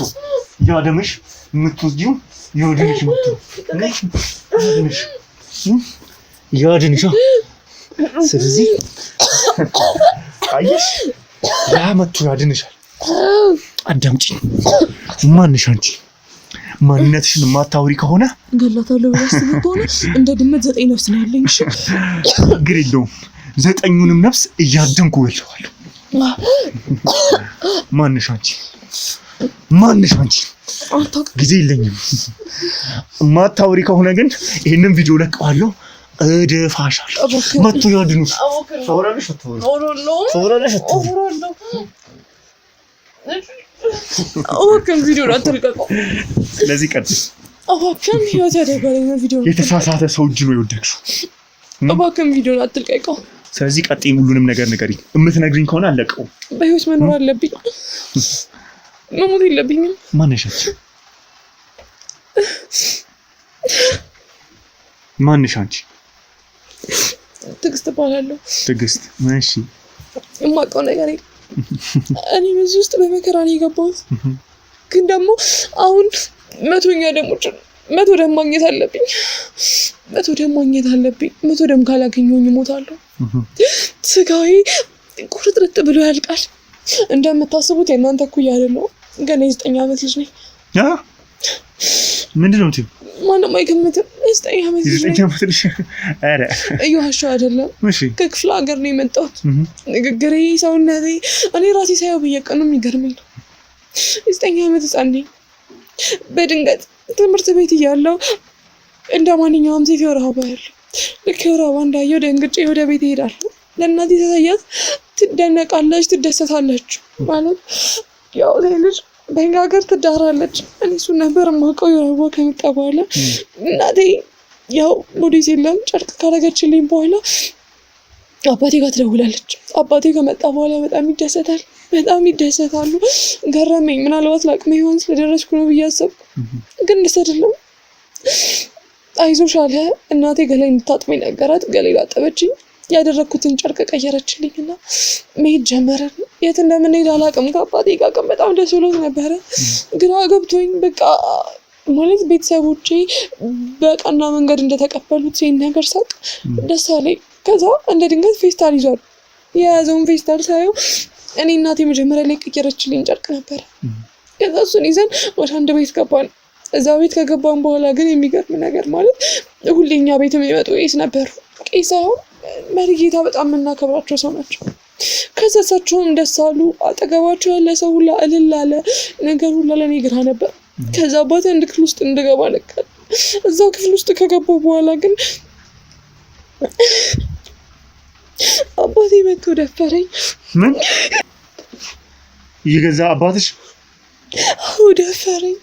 ያደምሽ የምትወጂው ያደንሽ መጥቶ ያደንሽ። ስለዚህ አየሽ፣ ያ መጥቶ ያድንሻል። አዳምጪኝ። ማንሽ አንቺ? ማንነትሽን የማታወሪ ከሆነ ገላታለሁ ብለሽ ከሆነ እንደ ድመት 9 ነፍስ ነው ያለኝ። እሺ ችግር የለውም። 9ኙንም ነፍስ እያደንኩ እልሻለሁ። ማንሽ አንቺ? ማንሽ አንቺ? ጊዜ የለኝም። የማታወሪ ከሆነ ግን ይሄንን ቪዲዮ ለቀዋለሁ፣ እደፋሻለሁ። መጥቶ ያድኑሽ። ታወራለሽ አወከም ቪዲዮ አትልቀቀው። ስለዚህ ቀጥል። አወከም ህይወት ያደጋለኝ ቪዲዮ የተሳሳተ ሰው እጅ ነው የወደቅሽው። አወከም ቪዲዮ አትልቀቀው። ስለዚህ ቀጥይ፣ ሁሉንም ነገር ንገሪኝ። የምትነግሪኝ ከሆነ አለቀው። በህይወት መኖር አለብኝ፣ መሞት የለብኝም። ማንሽ አንቺ? ማንሽ አንቺ? ትዕግስት እባላለሁ። ትዕግስት? እሺ። የማውቀው ነገር የለም። እኔ በዚህ ውስጥ በመከራ ነው የገባሁት። ግን ደግሞ አሁን 100 ደም ማግኘት አለብኝ። 100 ደም ካላገኘሁኝ እሞታለሁ። ስጋዬ ቁርጥርጥ ብሎ ያልቃል። እንደምታስቡት የእናንተ እኩያ አይደለሁም። ገና የ9 ዓመት ልጅ ነኝ። ምንድን ነው የምትይው? ማንም አይገምትም። የ9 ዓመት ልጅ ነኝ። ኧረ እየዋሸሁ አይደለም። ከክፍለ ሀገር ነው የመጣሁት። ንግግሬ፣ ሰውነቴ፣ እኔ ራሴ ሳየው በየቀኑ የሚገርመኝ ነው። የ9 ዓመት ህፃን ነኝ። በድንገት ትምህርት ቤት እያለሁ እንደ ማንኛውም ሴት የወር አበባ ያለው ልክ የወር አበባ እንዳየሁ ደንግጬ ወደ ቤት እሄዳለሁ። ለእናቴ ተሰያት። ትደነቃለች፣ ትደሰታለች። ማለት ያው ልጅ በእኛ ሀገር ትዳራለች። እኔ እሱን ነበር የማውቀው። የወር አበባ ከመጣ በኋላ እናቴ ያው ሞዴስ የለም ጨርቅ ካረገችልኝ በኋላ አባቴ ጋር ትደውላለች። አባቴ ከመጣ በኋላ በጣም ይደሰታሉ። ገረመኝ። ምናልባት ለአቅሜ ሔዋን ስለደረስኩ ነው ብዬ አሰብኩ። ግን ደስ አይደለም። አይዞሽ አለ። እናቴ ገላይ እንድታጥበኝ ነገራት። ገላይ ላጠበችኝ። ያደረግኩትን ጨርቅ ቀየረችልኝና መሄድ ጀመረን። የት እንደምንሄድ አላውቅም። ከአባቴ ጋር ቀን በጣም ደስ ብሎት ነበረ። ግራ ገብቶኝ በቃ ማለት ቤተሰቦቼ በቀና መንገድ እንደተቀበሉት ሲን ነገር ሳቅ ደስ አለኝ። ከዛ እንደ ድንገት ፌስታል ይዟል። የያዘውን ፌስታል ሳየው እኔ እናቴ መጀመሪያ ላይ ቀየረችልኝ ጨርቅ ነበረ። ከዛ እሱን ይዘን ወደ አንድ ቤት ገባን። እዛ ቤት ከገባን በኋላ ግን የሚገርም ነገር ማለት ሁሌኛ ቤት የሚመጡ ቄስ ነበሩ። ቄስ አሁን መሪጌታ በጣም የምናከብራቸው ሰው ናቸው። ከዛ እሳቸውም ደስ አሉ። አጠገባቸው ያለ ሰው ሁላ እልል አለ። ነገር ሁላ ለእኔ ግራ ነበር። ከዛ አባቴ አንድ ክፍል ውስጥ እንድገባ ነበር። እዛ ክፍል ውስጥ ከገባሁ በኋላ ግን አባቴ መጥቶ ደፈረኝ። ምን የገዛ አባትሽ? አዎ ደፈረኝ።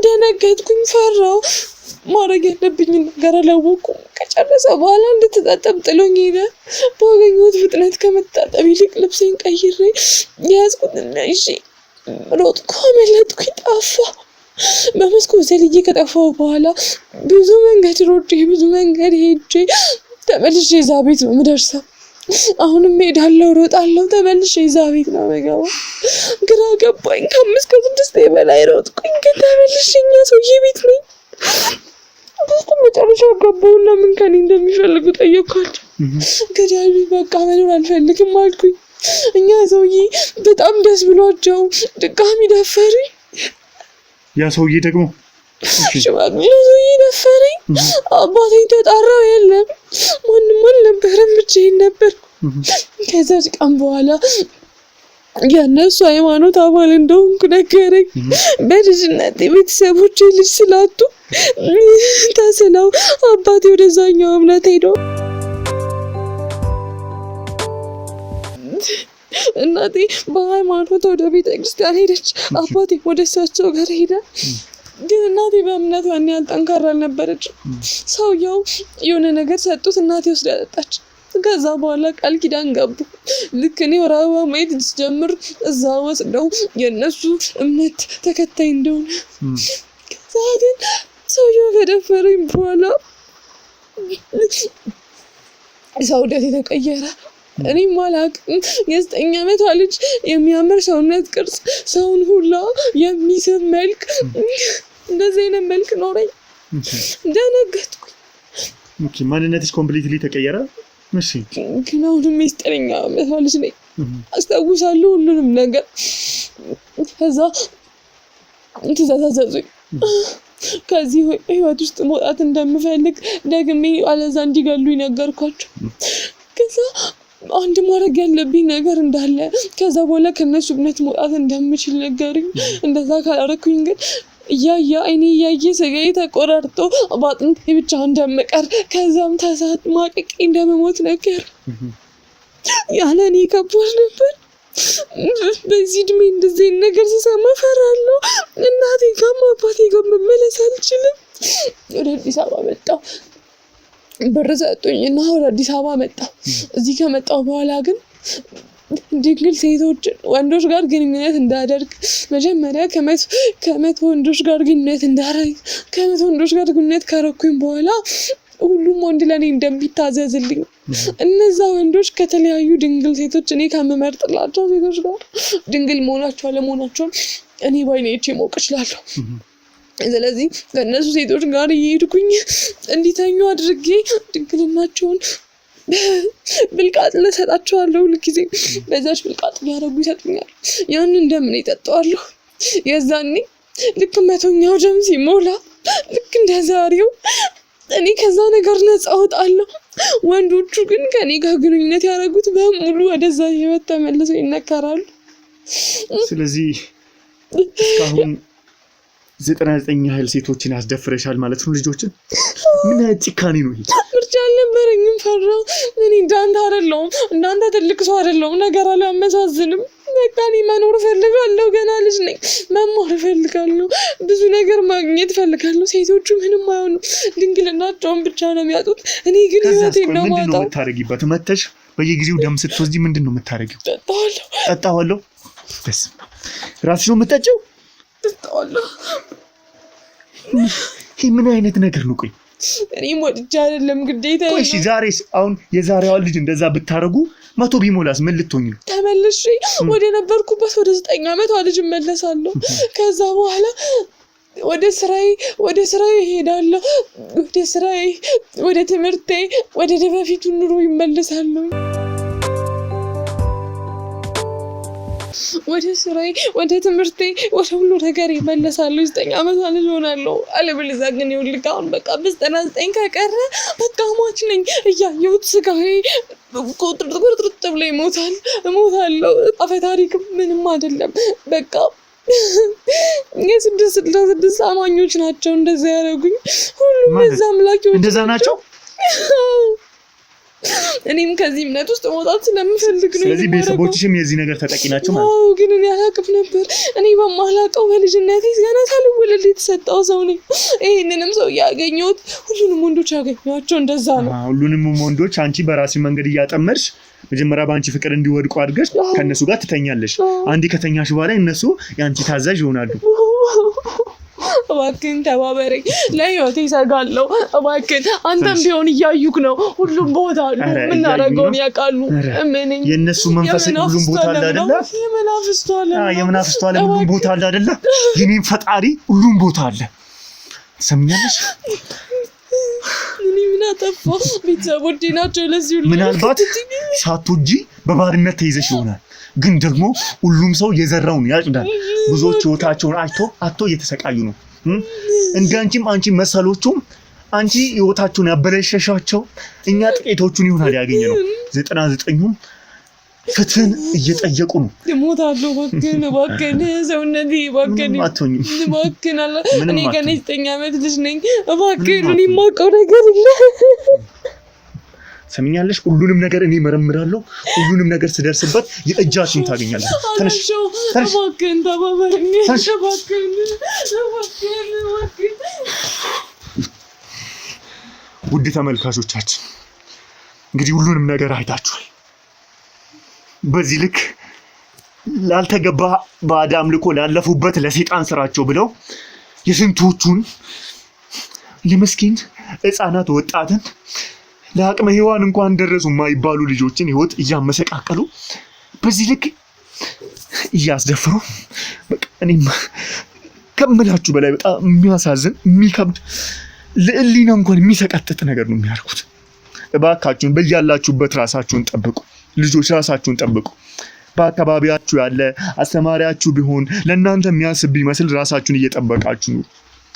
ደነገጥኩኝ፣ ፈራው። ማድረግ ያለብኝ ነገር አላወኩም። ከጨረሰ በኋላ እንድትጣጠብ ጥሎኝ ሄደ። ባገኘሁት ፍጥነት ከመታጠብ ይልቅ ልብሴን ቀይሬ የያዝኩትና ይዤ ሮጥኩ፣ አመለጥኩኝ፣ ጠፋ። በመስኮት ዘልዬ ከጠፋሁ በኋላ ብዙ መንገድ ሮጬ ብዙ መንገድ ሄጄ ተመልሼ እዛ ቤት ነው የምደርሰው። አሁንም ሄዳለሁ፣ ሮጣለሁ፣ ተመልሼ እዛ ቤት ነው የምገባው። ግራ ገባኝ። 5 ከ6 በላይ ሮጥኩኝ፣ ግን ተመልሼ እኛ ሰውዬ ቤት ነኝ። መጨረሻ ገባሁና ምን ከኔ እንደሚፈልጉ ጠየኳቸው። ገዳሉ በቃ መኖር አልፈልግም አልኩኝ። እኛ ሰውዬ በጣም ደስ ብሏቸው ድጋሚ ደፈሩኝ። ያ ሰውዬ ደግሞ ሽማግሌ ሰውዬ ደፈረኝ። አባቴን ተጣራው፣ የለም ማንም አልነበረም፣ ብቻዬን ነበርኩ። ከዛ ቀን በኋላ የእነሱ ሃይማኖት አባል እንደሆንኩ ነገረኝ። በልጅነት ቤተሰቦቼ ልጅ ስላጡ ተስለው አባቴ ወደዛኛው እምነት ሄዶ እናቴ በሃይማኖት ወደ ቤተ ክርስቲያን ሄደች። አባቴ ወደ እሳቸው ጋር ሄደ። ግን እናቴ በእምነቷ ያን ያህል ጠንካራ አልነበረች። ሰውየው የሆነ ነገር ሰጡት፣ እናቴ ወስዳ ጠጣች። ከዛ በኋላ ቃል ኪዳን ገቡ። ልክ እኔ ወር አበባ ማየት ስጀምር እዛ ወስደው የእነሱ እምነት ተከታይ እንደሆነ። ከዛ ግን ሰውየው ከደፈረኝ በኋላ ሰውነቴ ተቀየረ። እኔም አላውቅም። የ9 ዓመቷ ልጅ የሚያምር ሰውነት ቅርጽ፣ ሰውን ሁላ የሚስብ መልክ፣ እንደዚህ አይነት መልክ ኖረኝ። ደነገጥኩ። ኦኬ፣ ማንነትሽ ኮምፕሊትሊ ተቀየረ? እሺ። ግን አሁንም የ9 ዓመቷ ልጅ ነኝ። አስታውሳለሁ ሁሉንም ነገር። ከዛ ተዛዛዙኝ። ከዚህ ህይወት ውስጥ መውጣት እንደምፈልግ ደግሜ አለዛ እንዲገሉኝ ነገርኳቸው። ከዛ አንድ ማድረግ ያለብኝ ነገር እንዳለ፣ ከዛ በኋላ ከነሱ እምነት መውጣት እንደምችል ነገሩኝ። እንደዛ ካላረኩኝ ግን አይኔ እያየ ስጋዬ ተቆራርጦ በአጥንቴ ብቻ እንደምቀር፣ ከዛም ተሳት ማቅቄ እንደምሞት ነገር። ያለ እኔ ከባድ ነበር። በዚህ እድሜ እንደዚህ ነገር ስሰማ እፈራለሁ። እናቴ ጋርም አባቴ ጋር መመለስ አልችልም። ወደ አዲስ አበባ መጣሁ። ብር ሰጡኝና ወደ አዲስ አበባ መጣሁ። እዚህ ከመጣሁ በኋላ ግን ድንግል ሴቶች ወንዶች ጋር ግንኙነት እንዳደርግ መጀመሪያ ከመቶ ወንዶች ጋር ግንኙነት እንዳደርግ ከመቶ ወንዶች ጋር ግንኙነት ካረኩኝ በኋላ ሁሉም ወንድ ለኔ እንደሚታዘዝልኝ እነዛ ወንዶች ከተለያዩ ድንግል ሴቶች እኔ ከምመርጥላቸው ሴቶች ጋር ድንግል መሆናቸው አለመሆናቸውን እኔ ባይኔቼ ማወቅ እችላለሁ። ስለዚህ ከእነሱ ሴቶች ጋር እየሄድኩኝ እንዲተኙ አድርጌ ድንግልናቸውን ብልቃጥ ለሰጣቸዋለሁ። ሁልጊዜ በዛች ብልቃጥ እያደረጉ ይሰጡኛል። ያንን እንደምን ይጠጣዋለሁ። የዛኔ ልክ 100ኛው ደም ሲሞላ ልክ እንደ ዛሬው እኔ ከዛ ነገር ነፃ እወጣለሁ። ወንዶቹ ግን ከኔ ጋር ግንኙነት ያደረጉት በሙሉ ወደዛ ህይወት ተመልሰው ይነከራሉ። ስለዚህ እስካሁን 99 ያህል ሴቶችን አስደፍረሻል ማለት ነው። ልጆችን ምን አይነት ጭካኔ ነው ይሄ? ምርጫ አልነበረኝም። ፈራሁ። እኔ እንዳንተ አይደለሁም፣ እንዳንተ ትልቅ ሰው አይደለሁም። ነገር አላመሳዝንም። በቃ እኔ መኖር እፈልጋለሁ። ገና ልጅ ነኝ። መማር እፈልጋለሁ። ብዙ ነገር ማግኘት እፈልጋለሁ። ሴቶቹ ምንም አይሆኑ፣ ድንግልናቸውን ብቻ ነው የሚያጡት። እኔ ግን ህይወቴን ነው ማጣው። ምንድን ነው የምታደርጊበት? መተሽ በየጊዜው ደም ስትወስጂ ምንድን ነው የምታደርጊው? ጠጣዋለሁ። በስመ አብ። ራስሽ ነው የምትጠጪው? ጠጣዋለሁ። ይሄ ምን አይነት ነገር ነው? ቆይ እኔም ወድጄ አይደለም ግዴታ። ቆይ እሺ፣ ዛሬስ አሁን የዛሬዋ ልጅ እንደዛ ብታረጉ 100 ቢሞላስ ምን ልትሆኚ ነው? ተመልሼ ወደ ነበርኩበት ወደ 9 ዓመቷ ልጅ እመለሳለሁ። ከዛ በኋላ ወደ ስራዬ እሄዳለሁ። ወደ ስራዬ፣ ወደ ትምህርቴ፣ ወደ በፊቱ ኑሮ ይመለሳለሁ። ወደ ስራዬ፣ ወደ ትምህርቴ፣ ወደ ሁሉ ነገር ይመለሳሉ። 9 ዓመት ልጅ ሆናለሁ። አለበለዚያ ግን ይኸውልህ አሁን በቃ 99 ከቀረ በቃ ሟች ነኝ። እያየሁት ስጋዬ ቁርጥርጥ ብሎ እሞታለሁ። አፈ ታሪክም ምንም አይደለም። በቃ የ666 አማኞች ናቸው እንደዛ ያደረጉኝ። ሁሉም እዛ አምላክ እንደዛ ናቸው። እኔም ከዚህ እምነት ውስጥ መውጣት ስለምፈልግ ነው። ስለዚህ ቤተሰቦችሽም የዚህ ነገር ተጠቂ ናቸው ማለት ነው። ግን እኔ አላውቅም ነበር። እኔ በማላውቀው በልጅነቴ ገና ሳልወለድ የተሰጠው ሰው ነኝ። ይሄንንም ሰው ያገኘሁት ሁሉንም ወንዶች ያገኘኋቸው እንደዛ ነው። ሁሉንም ወንዶች አንቺ በራስሽ መንገድ እያጠመድሽ መጀመሪያ በአንቺ ፍቅር እንዲወድቁ አድርገሽ ከነሱ ጋር ትተኛለሽ። አንዴ ከተኛሽ በኋላ እነሱ የአንቺ ታዛዥ ይሆናሉ። እባክህን ተባበረኝ፣ ለህይወቴ እሰጋለሁ። እባክህን አንተም ቢሆን እያዩክ ነው። ሁሉም ቦታ አሉ፣ የምናደርገውን ያውቃሉ። እመነኝ። የእነሱ መንፈስ ሁሉም ቦታ አለ አይደለ? የመናፍስቱ ዓለም ሁሉም ቦታ አለ አይደለ? የኔም ፈጣሪ ሁሉም ቦታ አለ። ትሰምኛለሽ? እኔ ምን አጠፋሁ? ቤተሰቦቼ ናቸው ለዚህ ሁሉ። ምናልባት ሳትወጂ በባርነት ተይዘሽ ይሆናል። ግን ደግሞ ሁሉም ሰው የዘራውን ያጭዳል። ብዙዎች ህይወታቸውን አጥቶ እየተሰቃዩ ነው። እንደ አንቺ መሰሎቹም አንቺ ህይወታቸውን ያበለሸሻቸው እኛ ጥቂቶቹን ይሆናል ያገኘነው። 99ኙም ፍትህን እየጠየቁ ነው። እሞታለሁ። እባክህን ሰውነቴ እባክህን አለ። እኔ ገና 9 ዓመት ልጅ ነኝ። እባክህን እኔ የማውቀው ነገር የለም። ሰምኛለሽ? ሁሉንም ነገር እኔ መረምራለሁ። ሁሉንም ነገር ስደርስበት የእጃችሁን ታገኛለሽ። ተነሽ፣ እባክህን ተባበረኝ። ውድ ተመልካቾቻችን እንግዲህ ሁሉንም ነገር አይታችኋል። በዚህ ልክ ላልተገባ ባዕድ አምልኮ ላለፉበት ለሰይጣን ስራቸው ብለው የስንቶቹን የምስኪን ህፃናት ወጣትን ለአቅመ ሔዋን እንኳን ደረሱ የማይባሉ ልጆችን ህይወት እያመሰቃቀሉ በዚህ ልክ እያስደፈሩ እኔም ከምላችሁ በላይ በጣም የሚያሳዝን የሚከብድ ለህሊና እንኳን የሚሰቀጥጥ ነገር ነው የሚያደርጉት። እባካችሁን በያላችሁበት ራሳችሁን ጠብቁ። ልጆች ራሳችሁን ጠብቁ። በአካባቢያችሁ ያለ አስተማሪያችሁ ቢሆን ለእናንተ የሚያስብ ቢመስል ራሳችሁን እየጠበቃችሁ ነው።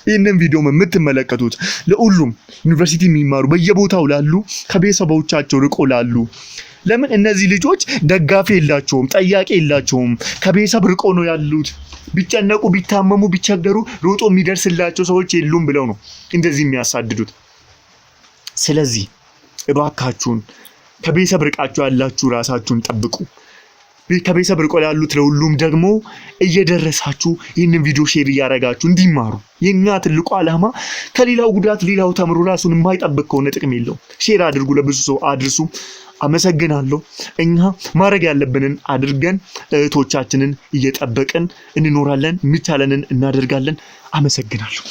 ይህንን ቪዲዮ የምትመለከቱት ለሁሉም ዩኒቨርሲቲ የሚማሩ በየቦታው ላሉ ከቤተሰቦቻቸው ርቆ ላሉ፣ ለምን እነዚህ ልጆች ደጋፊ የላቸውም፣ ጠያቂ የላቸውም፣ ከቤተሰብ ርቆ ነው ያሉት። ቢጨነቁ ቢታመሙ ቢቸገሩ ሮጦ የሚደርስላቸው ሰዎች የሉም ብለው ነው እንደዚህ የሚያሳድዱት። ስለዚህ እባካችሁን ከቤተሰብ ርቃችሁ ያላችሁ ራሳችሁን ጠብቁ። ከቤተሰብ ርቆ ያሉት ለሁሉም ደግሞ እየደረሳችሁ ይህንን ቪዲዮ ሼር እያደረጋችሁ እንዲማሩ። የኛ ትልቁ ዓላማ ከሌላው ጉዳት ሌላው ተምሮ ራሱን የማይጠብቅ ከሆነ ጥቅም የለውም። ሼር አድርጉ፣ ለብዙ ሰው አድርሱ። አመሰግናለሁ። እኛ ማድረግ ያለብንን አድርገን እህቶቻችንን እየጠበቅን እንኖራለን። የሚቻለንን እናደርጋለን። አመሰግናለሁ።